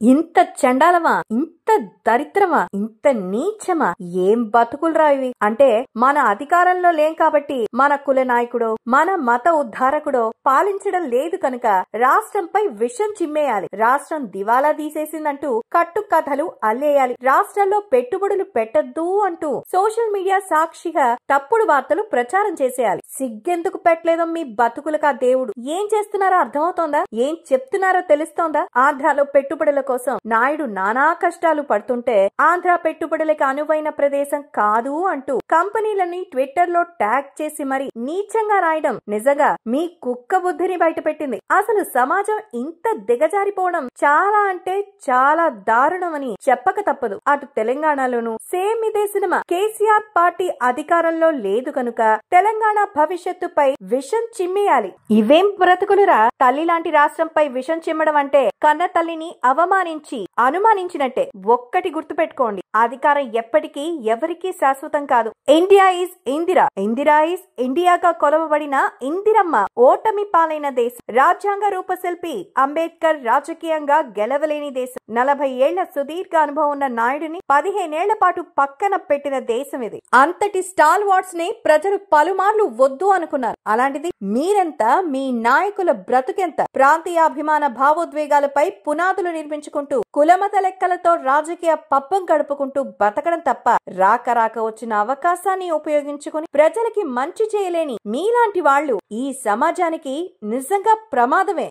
ఇంత చండాలమా, ఇంత దరిద్రమా, ఇంత నీచమా, ఏం బతుకులురా ఇవి అంటే మన అధికారంలో లేం కాబట్టి మన కుల నాయకుడో మన మత ఉద్ధారకుడో పాలించడం లేదు కనుక రాష్ట్రంపై విషం చిమ్మేయాలి, రాష్ట్రం దివాలా తీసేసిందంటూ కట్టు కథలు అల్లేయాలి, రాష్ట్రంలో పెట్టుబడులు పెట్టద్దు అంటూ సోషల్ మీడియా సాక్షిగా తప్పుడు వార్తలు ప్రచారం చేసేయాలి. సిగ్గెందుకు పెట్టలేదో మీ బతుకులకా దేవుడు. ఏం చేస్తున్నారో అర్థమవుతోందా? ఏం చెప్తున్నారో తెలుస్తోందా? ఆంధ్రాలో పెట్టుబడుల కోసం నాయుడు నానా కష్టాలు పడుతుంటే ఆంధ్ర పెట్టుబడులకు అనువైన ప్రదేశం కాదు అంటూ కంపెనీలని ట్విట్టర్ లో ట్యాగ్ చేసి మరి నీచంగా రాయడం నిజంగా మీ కుక్క బుద్ధిని బయటపెట్టింది. అసలు సమాజం ఇంత దిగజారిపోవడం చాలా అంటే చాలా దారుణమని చెప్పక తప్పదు. అటు తెలంగాణలోనూ సేమ్ ఇదే సినిమా. కేసీఆర్ పార్టీ అధికారంలో లేదు కనుక తెలంగాణ భవిష్యత్తుపై విషం చిమ్మేయాలి. ఇవేం బ్రతుకులురా? తల్లి లాంటి రాష్ట్రంపై విషం చిమ్మడం అంటే కన్న తల్లిని అవమానించి అనుమానించినట్టే. ఒక్కటి గుర్తుపెట్టుకోండి, అధికారం ఎప్పటికీ ఎవరికీ శాశ్వతం కాదు. ఇండియా ఈజ్ ఇందిరా, ఇందిరా ఈజ్ ఇండియాగా కొలవబడిన ఇందిరమ్మ ఓటమి పాలైన దేశం. రాజ్యాంగ రూపశిల్పి అంబేద్కర్ రాజకీయంగా గెలవలేని దేశం. 40 ఏళ్ల సుదీర్ఘ అనుభవం ఉన్న నాయుడిని 15 ఏళ్ల పాటు పక్కన పెట్టిన దేశం ఇది. అంతటి స్టాల్ వార్డ్స్ ని ప్రజలు పలుమార్లు వద్దు అనుకున్నారు. అలాంటిది మీరెంత, మీ నాయకుల బ్రతుకెంత? ప్రాంతీయాభిమాన భావోద్వేగాలపై పునాదులు నిర్మించుకుంటూ కులమత లెక్కలతో రాజకీయ పబ్బం గడుపుకుంటూ బతకడం తప్ప రాక వచ్చిన అవకాశాన్ని ఉపయోగించుకుని ప్రజలకి మంచి చేయలేని మీలాంటి వాళ్ళు ఈ సమాజానికి నిజంగా ప్రమాదమే.